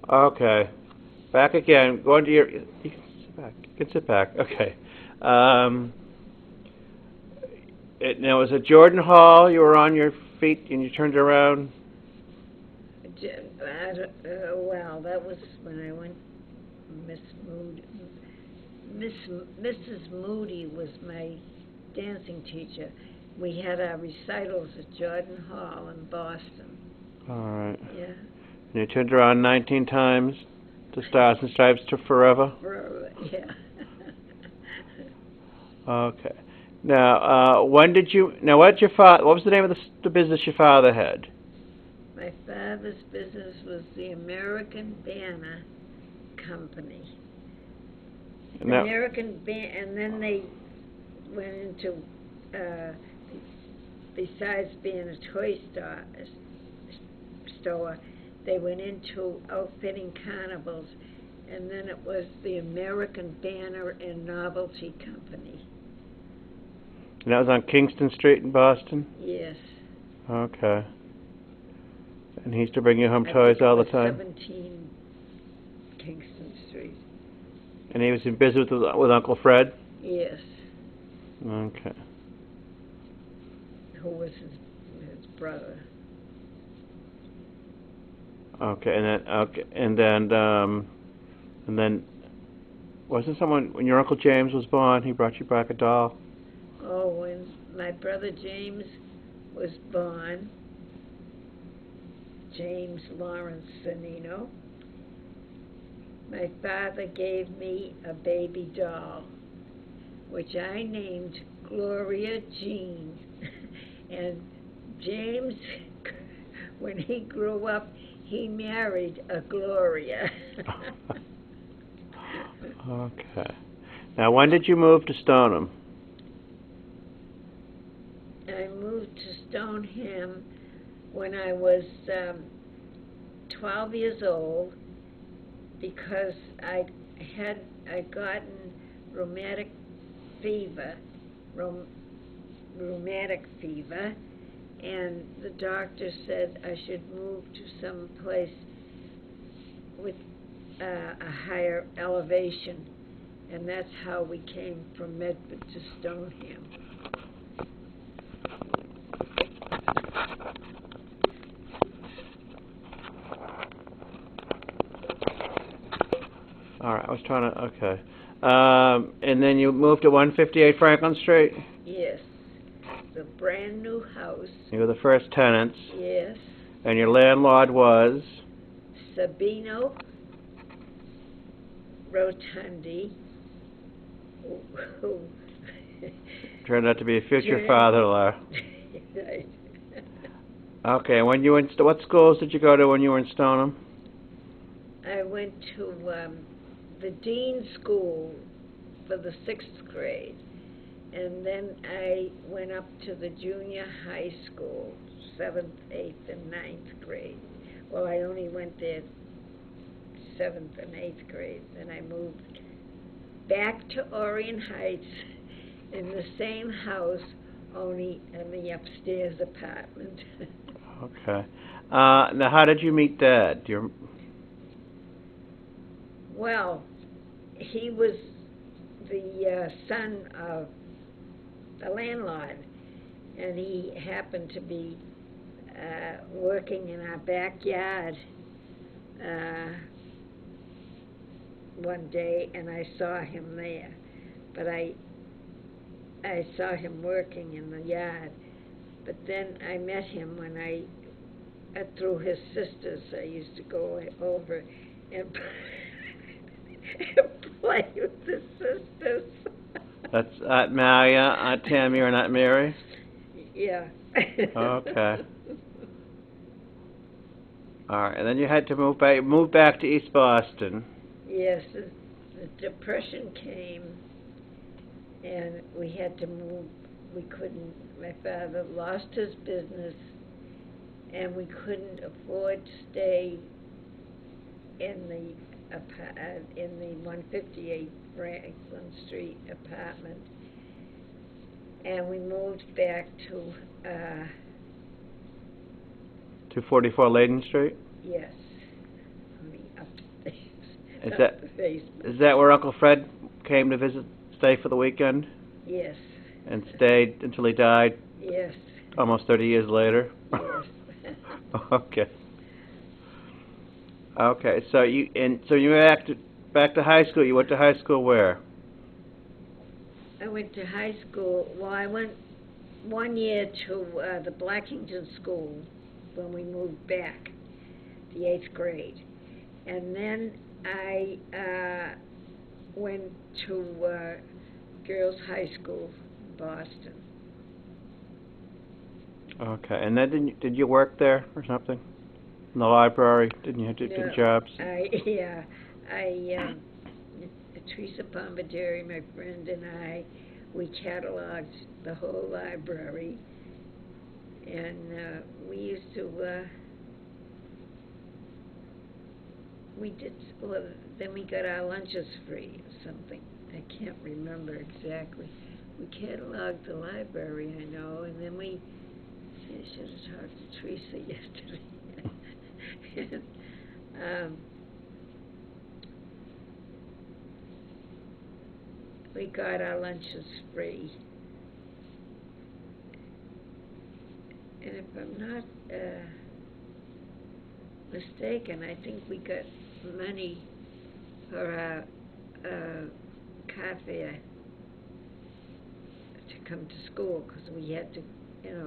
Okay. Back again. Go into your. You can sit back. You can sit back. Okay. Um, now, was it Jordan Hall? You were on your feet and you turned around? Well, that was when I went. Miss Moody, Miss Mrs. Moody was my dancing teacher. We had our recitals at Jordan Hall in Boston. All right. Yeah. And you turned around 19 times to Stars and Stripes to Forever? Yeah. Okay. Now, when did you? Now, what was the name of the business your father had? My father's business was the American Banner Company. And then they went into, besides being a store, they went into outfitting carnivals, and then it was the American Banner and Novelty Company. And that was on Kingston Street in Boston? Yes. Okay. And he used to bring you home toys all the time? 17 Kingston Street. And he was in business with Uncle Fred? Yes. Okay. Who was his brother. Okay, and then wasn't someone when your Uncle James was born, he brought you back a doll? Oh, when my brother James was born, James Lawrence Sanino, my father gave me a baby doll, which I named Gloria Jean. And James, when he grew up, he married a Gloria. Okay. Now, when did you move to Stoneham? I moved to Stoneham when I was 12 years old because I'd gotten rheumatic fever, and the doctor said I should move to some place with a higher elevation, and that's how we came from Medford to Stoneham. All right, I was trying to, okay. And then you moved to 158 Franklin Street? Yes. It's a brand new house. You were the first tenants. Yes. And your landlord was? Sabino Rotondi, who Turned out to be a future father-in-law. Right. Okay, when you went, what schools did you go to when you were in Stoneham? I went to the Dean School for the 6th grade, and then I went up to the junior high school, 7th, 8th, and 9th grade. Well, I only went there 7th and 8th grade. Then I moved back to Orion Heights in the same house, only in the upstairs apartment. Okay. Now, how did you meet Dad? Well, he was the son of the landlord, and he happened to be working in our backyard one day, and I saw him there. But I saw him working in the yard. But then I met him when through his sisters. I used to go over and play with the sisters. That's Aunt Maria, Aunt Tammy, or Aunt Mary? Yeah. Okay. All right, and then you had to move back to East Boston. Yes, the Depression came, and we had to move. We couldn't. My father lost his business, and we couldn't afford to stay in the 158 Franklin Street apartment, and we moved back to 244 Layden Street? yes, on the Is up that the basement. is that where Uncle Fred came to visit, stay for the weekend, Yes, and stayed until he died yes, almost 30 years later? yes. Okay. Okay. So you back to high school. You went to high school where? I went to high school. Well, I went 1 year to the Blackington School when we moved back, the 8th grade. And then I went to Girls High School in Boston. Okay. And then did you work there or something? In the library? Didn't you do No, jobs? Teresa Bombaderi, my friend, and we cataloged the whole library, and we used to, well, then we got our lunches free or something. I can't remember exactly. We cataloged the library, I know, and then I should have talked to Teresa yesterday. and, we got our lunches free. And if I'm not mistaken, I think we got money for our car fare to come to school, because we had to,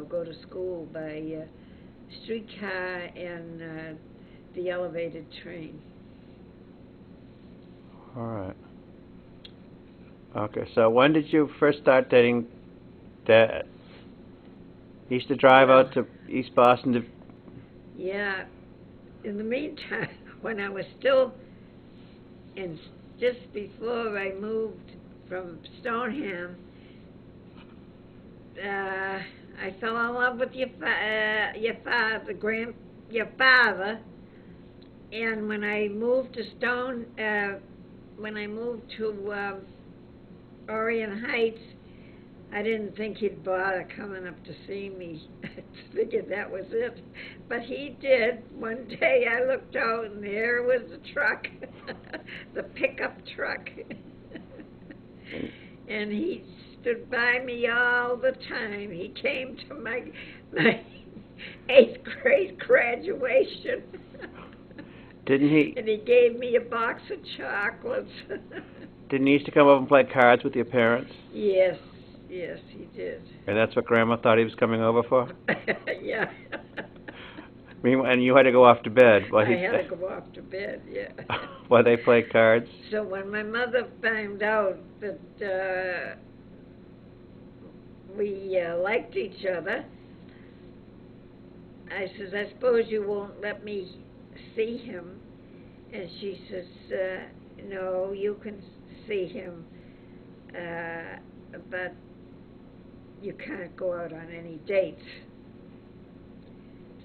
go to school by streetcar and the elevated train. All right. Okay. So when did you first start dating Dad? He used to drive out to East Boston to... Yeah. In the meantime, when I was still just before I moved from Stoneham, I fell in love with your father, and when I moved to Orion Heights, I didn't think he'd bother coming up to see me. I figured that was it. But he did. One day I looked out and there was the truck, the pickup truck. And he stood by me all the time. He came to my 8th grade graduation. Didn't he? And he gave me a box of chocolates. Didn't he used to come over and play cards with your parents? Yes, he did. And that's what Grandma thought he was coming over for? Yeah. And you had to go off to bed while I had to go off to bed, yeah. while they played cards? So when my mother found out that we liked each other, I says, I suppose you won't let me see him. And she says, no, you can see him, but you can't go out on any dates.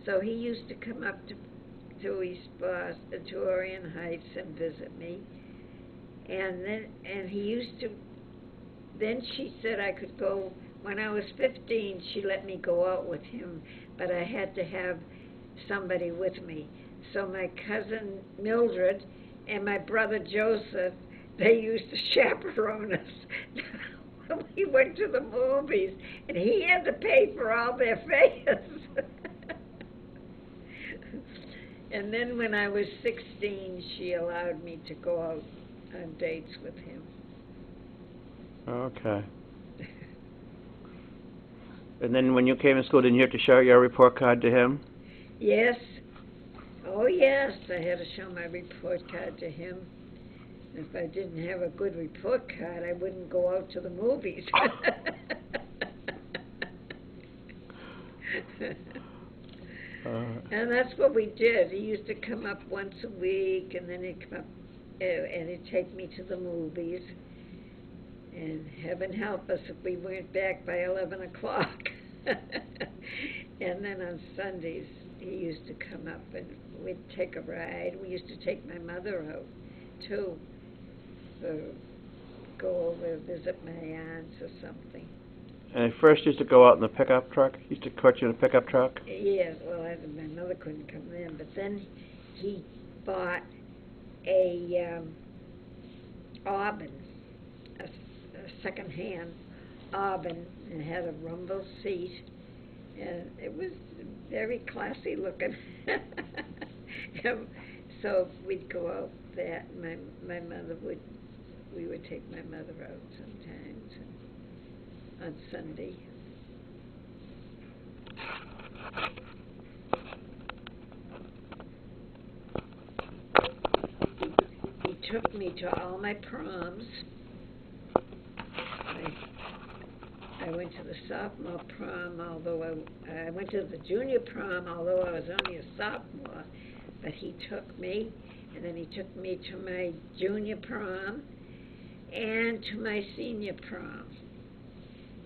So he used to come up to East Boston, to Orion Heights, and visit me. And he used to, then she said I could go, when I was 15, she let me go out with him, but I had to have somebody with me. So my cousin Mildred and my brother Joseph, they used to chaperone us when we went to the movies, and he had to pay for all their fares. And then when I was 16, she allowed me to go out on dates with him. Okay. And then when you came to school, didn't you have to show your report card to him? Yes. Oh, yes, I had to show my report card to him. If I didn't have a good report card, I wouldn't go out to the movies. And that's what we did. He used to come up once a week, and then he'd come up and he'd take me to the movies. And heaven help us if we weren't back by 11 o'clock. And then on Sundays, he used to come up and we'd take a ride. We used to take my mother out, too. So go over, visit my aunts or something. And he first used to go out in the pickup truck? He used to coach you in a pickup truck? Yes, well, my mother couldn't come in, but then he bought a Auburn, a second-hand Auburn, and had a rumble seat, and it was very classy looking. And so we'd go out there. My mother would. We would take my mother out sometimes on Sunday. He took me to all my proms. I went to the sophomore prom, although I went to the junior prom, although I was only a sophomore. But he took me, and then he took me to my junior prom and to my senior prom.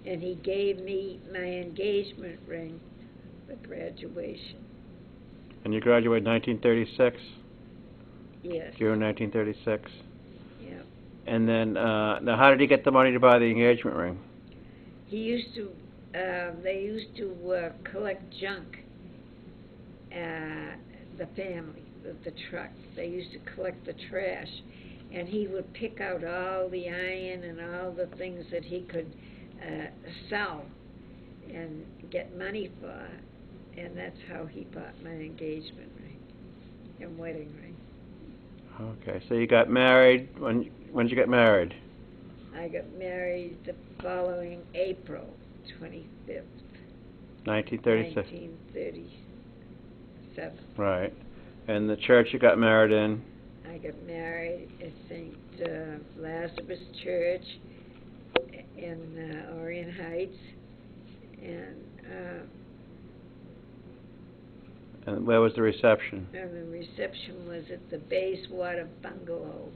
And he gave me my engagement ring for graduation. And you graduated 1936? Yes. June 1936? Yeah. And then, now how did he get the money to buy the engagement ring? He used to, they used to collect junk, the family, the truck. They used to collect the trash. And he would pick out all the iron and all the things that he could sell and get money for. And that's how he bought my engagement ring and wedding ring. Okay, so you got married, when did you get married? I got married the following April 25th, 1936. 1937. Right. And the church you got married in? I got married at St. Lazarus Church in Orion Heights, And where was the reception? and the reception was at the Bayswater Bungalow.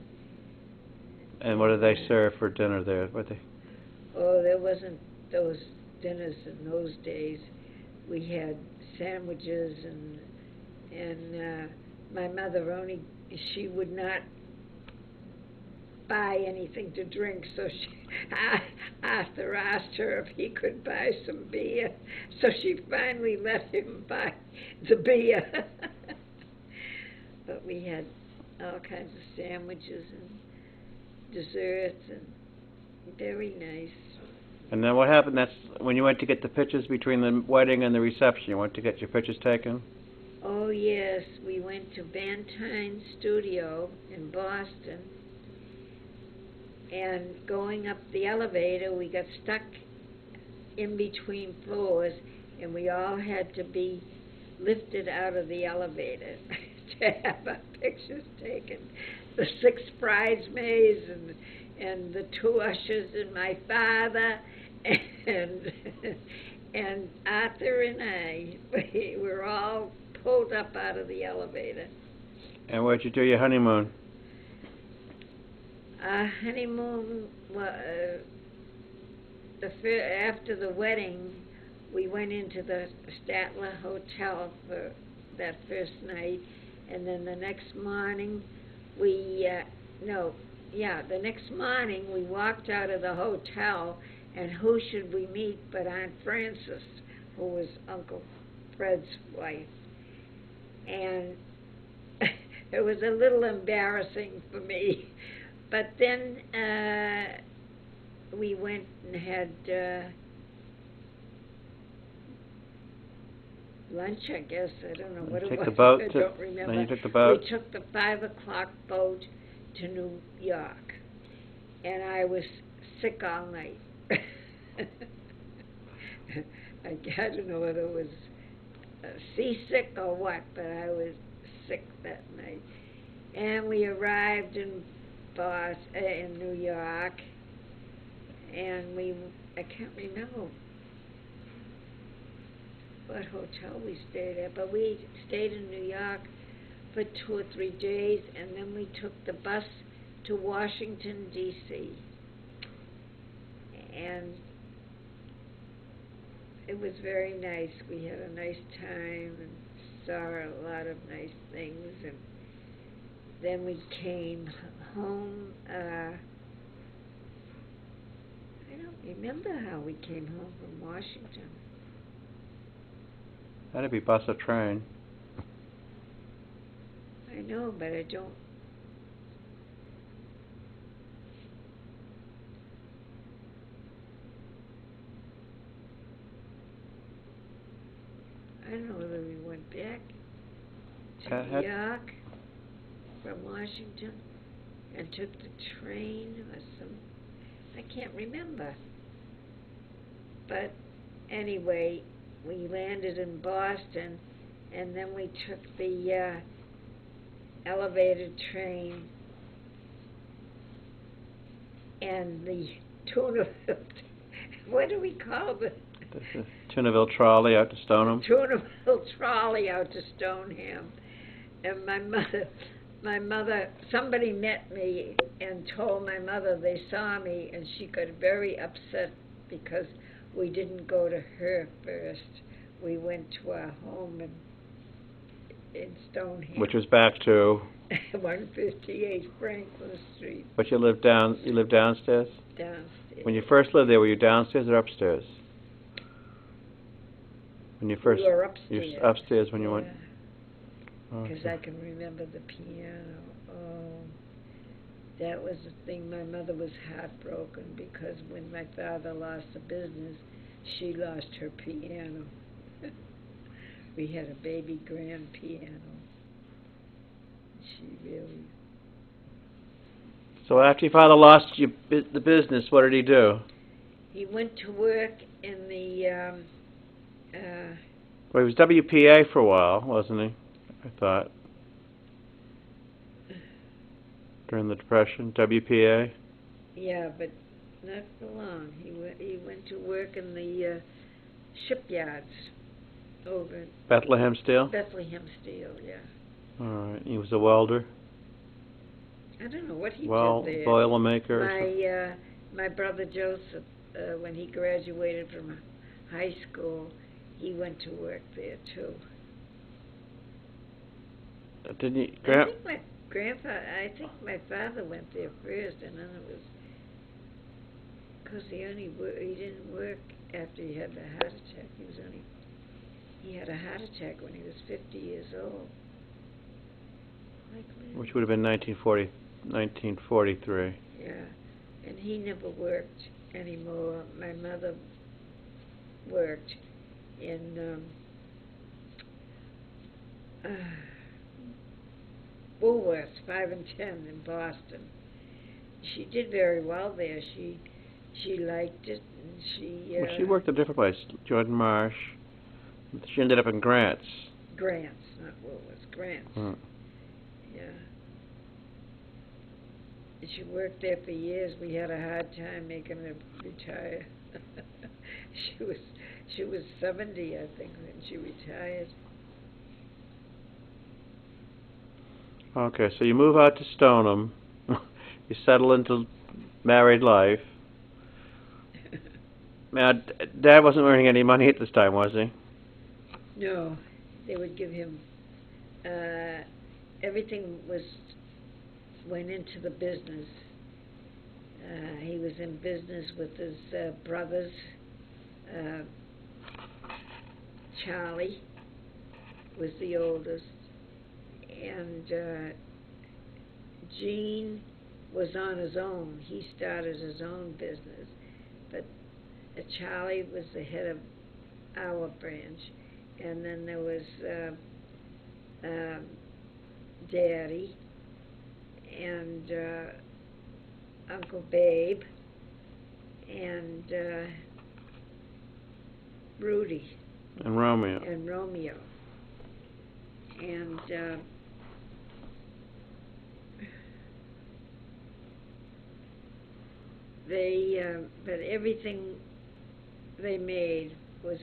And what did they serve for dinner there? Oh, there wasn't those dinners in those days. We had sandwiches and my mother she would not buy anything to drink, so Arthur asked her if he could buy some beer, so she finally let him buy the beer. But we had all kinds of sandwiches and desserts, and very nice. And then what happened? That's when you went to get the pictures between the wedding and the reception. You went to get your pictures taken? Oh, yes, we went to Van Tyne's studio in Boston, and going up the elevator, we got stuck in between floors, and we all had to be lifted out of the elevator to have our pictures taken. The 6 bridesmaids and the 2 ushers and my father and Arthur and I, we were all pulled up out of the elevator. And where'd you do your honeymoon? Our honeymoon, after the wedding, we went into the Statler Hotel for that first night, and then the next morning the next morning we walked out of the hotel, and who should we meet but Aunt Frances, who was Uncle Fred's wife. And it was a little embarrassing for me. But then we went and had lunch, I guess. I don't know what it was. Take the boat. I don't remember. Then you took the boat. We took the 5 o'clock boat to New York, and I was sick all night. I don't know whether it was seasick or what, but I was sick that night. And we arrived in New York, and I can't remember what hotel we stayed at, but we stayed in New York for 2 or 3 days, and then we took the bus to Washington, D.C. And it was very nice. We had a nice time and saw a lot of nice things, and then we came home. I don't remember how we came home from Washington. That'd be bus or train. I know, but I don't. don't know whether we went back to Had- New York from Washington and took the train or some, I can't remember. But anyway, we landed in Boston, and then we took the elevated train and the Tunaville, what do we call the The Tunaville trolley out to Stoneham. Tunaville trolley out to Stoneham. And my mother, somebody met me and told my mother they saw me, and she got very upset because we didn't go to her first. We went to our home in Stoneham. Which was back to. 158 Franklin Street. But you lived downstairs? Downstairs. When you first lived there, were you downstairs or upstairs? When you first. We were upstairs. You were upstairs when you went. Because Okay. I can remember the piano. Oh, that was the thing. My mother was heartbroken because when my father lost the business, she lost her piano. We had a baby grand piano. She really. So after your father lost the business, what did he do? He went to work in the. Well, he was WPA for a while, wasn't he? I thought. During the Depression, WPA. Yeah, but not for long. He went to work in the shipyards over in Bethlehem Steel? Bethlehem Steel, yeah. All right. He was a welder? I don't know what he Well, did there. boilermaker or something? My brother Joseph, when he graduated from high school, he went to work there too. Didn't he? I think my grandfather, I think my father went there first, and then it was because he didn't work after he had the heart attack. He had a heart attack when he was 50 years old. Which would have been 1943. Yeah, and he never worked anymore. My mother worked in Woolworths 5 and 10 in Boston. She did very well there. She liked it, and she. Well, she worked at a different place, Jordan Marsh. She ended up in Grants. Grants, not Woolworths. Grants. Hmm. Yeah. And she worked there for years. We had a hard time making her retire. She was 70, I think, when she retired. Okay, so you move out to Stoneham. You settle into married life. Now, Dad wasn't earning any money at this time, was he? No, they would give him. Everything went into the business. He was in business with his brothers. Charlie was the oldest, and Gene was on his own. He started his own business, but Charlie was the head of our branch, and then there was Daddy and Uncle Babe and Rudy And Romeo. and Romeo. And but everything they made was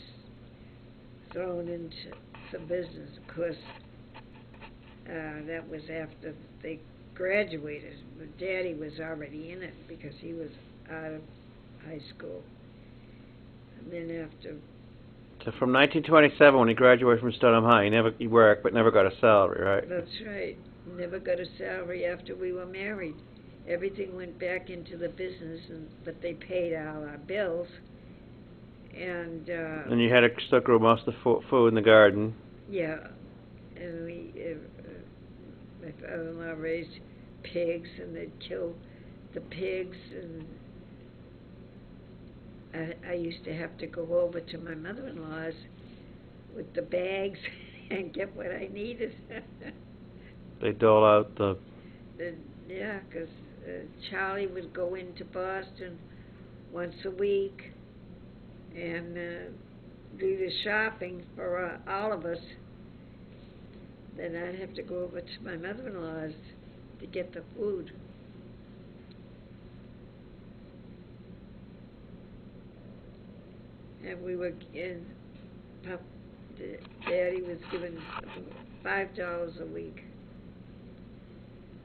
thrown into the business. Of course, that was after they graduated. But Daddy was already in it because he was out of high school. And then after. So from 1927, when he graduated from Stoneham High, he worked but never got a salary, right? That's right. Never got a salary after we were married. Everything went back into the business, but they paid all our bills. And you had to still grow most of the food in the garden. yeah, and my father-in-law raised pigs, and they'd kill the pigs, and I used to have to go over to my mother-in-law's with the bags and get what I needed. They dole out the... Yeah, 'cause Charlie would go into Boston once a week and do the shopping for all of us. Then I'd have to go over to my mother-in-law's to get the food. And we were in, Daddy was given $5 a week.